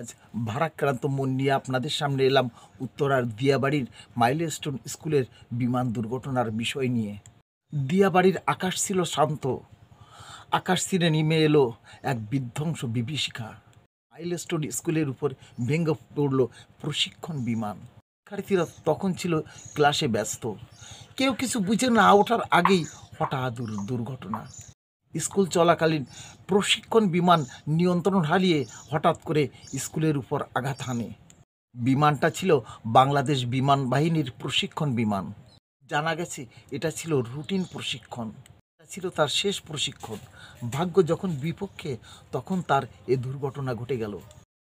আজ ভারাক্রান্ত মন নিয়ে আপনাদের সামনে এলাম উত্তরার দিয়াবাড়ির মাইলস্টোন স্কুলের বিমান দুর্ঘটনার বিষয় নিয়ে। দিয়াবাড়ির আকাশ ছিল শান্ত, আকাশ ছিঁড়ে নেমে এলো এক বিধ্বংস বিভীষিকা। মাইলস্টোন স্কুলের উপর ভেঙে পড়ল প্রশিক্ষণ বিমান। শিক্ষার্থীরা তখন ছিল ক্লাসে ব্যস্ত, কেউ কিছু বুঝে না ওঠার আগেই হঠাৎ দুর্ঘটনা। স্কুল চলাকালীন প্রশিক্ষণ বিমান নিয়ন্ত্রণ হারিয়ে হঠাৎ করে স্কুলের উপর আঘাত হানে। বিমানটা ছিল বাংলাদেশ বিমান বাহিনীর প্রশিক্ষণ বিমান। জানা গেছে এটা ছিল রুটিন প্রশিক্ষণ, এটা ছিল তার শেষ প্রশিক্ষণ। ভাগ্য যখন বিপক্ষে তখন তার এ দুর্ঘটনা ঘটে গেল।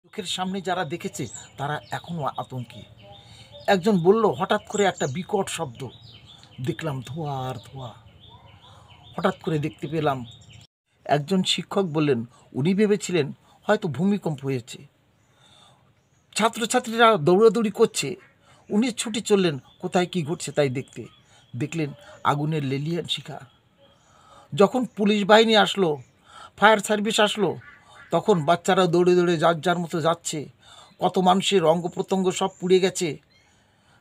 চোখের সামনে যারা দেখেছে তারা এখনও আতঙ্কে। একজন বলল, হঠাৎ করে একটা বিকট শব্দ, দেখলাম ধোঁয়া আর ধোঁয়া। হঠাৎ করে দেখতে পেলাম। একজন শিক্ষক বললেন, উনি ভেবেছিলেন হয়তো ভূমিকম্প হয়েছে। ছাত্রছাত্রীরা দৌড়াদৌড়ি করছে, উনি ছুটে চললেন কোথায় কি ঘটছে তাই দেখতে। দেখলেন আগুনের লেলিহান শিখা। যখন পুলিশ বাহিনী আসলো, ফায়ার সার্ভিস আসলো, তখন বাচ্চারা দৌড়ে দৌড়ে যার যার মতো যাচ্ছে। কত মানুষের অঙ্গ প্রত্যঙ্গ সব পুড়ে গেছে,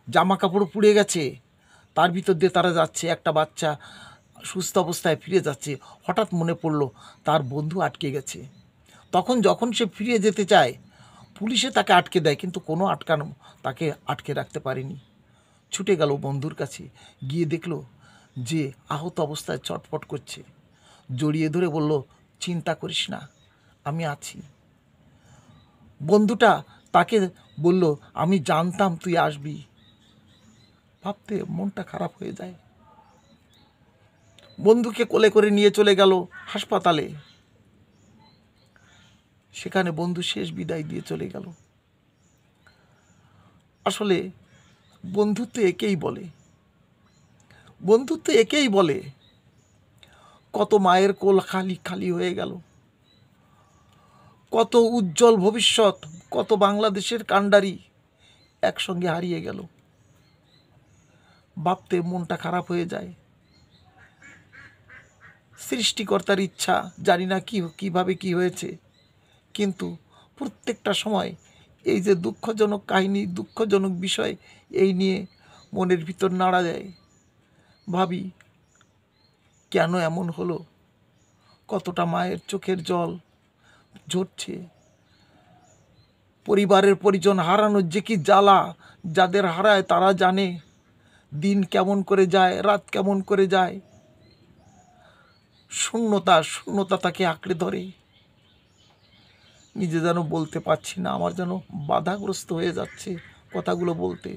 জামা কাপড় পুড়ে গেছে, তার ভিতর দিয়ে তারা যাচ্ছে। একটা বাচ্চা সুস্থ অবস্থায় ফিরে যাচ্ছে। হঠাৎ মনে পড়ল তার বন্ধু আটকে গেছে। যখন সে ফিরে যেতে চায়, পুলিশে তাকে আটকে দেয়, কিন্তু কোনো তাকে আটকে রাখতে পারেনি। ছুটে গেল বন্ধুর কাছে, গিয়ে দেখল যে আহত অবস্থায় চটপট করছে। জড়িয়ে ধরে বলল, চিন্তা করিস না, আমি আছি। বন্ধুটা তাকে বলল, আমি জানতাম তুই আসবি। ভাবতে মনটা খারাপ হয়ে যায়। বন্ধুকে কোলে করে নিয়ে চলে গেল হাসপাতালে। সেখানে বন্ধু শেষ বিদায় দিয়ে চলে গেল। আসলে বন্ধুত্ব একেই বলে। কত মায়ের কোল খালি খালি হয়ে গেল, কত উজ্জ্বল ভবিষ্যৎ, কত বাংলাদেশের কাণ্ডারি একসঙ্গে হারিয়ে গেল। ভাবতে মনটা খারাপ হয়ে যায়। সৃষ্টিকর্তার ইচ্ছা, জানি না কিভাবে কি হয়েছে, কিন্তু প্রত্যেকটা সময় এই যে দুঃখজনক কাহিনী, দুঃখজনক বিষয়, এই নিয়ে মনের ভিতর নাড়া দেয়। ভাবি কেন এমন হলো, কতটা মায়ের চোখের জল ঝরছে। পরিবারের পরিজন হারানোর যে কি জ্বালা, যাদের হারায় তারা জানে দিন কেমন করে যায়, রাত কেমন করে যায়। শূন্যতা তাকে আঁকড়ে ধরে। নিজে যেন বলতে পারছি না, আমার যেন বাধাগ্রস্ত হয়ে যাচ্ছে কথাগুলো বলতে।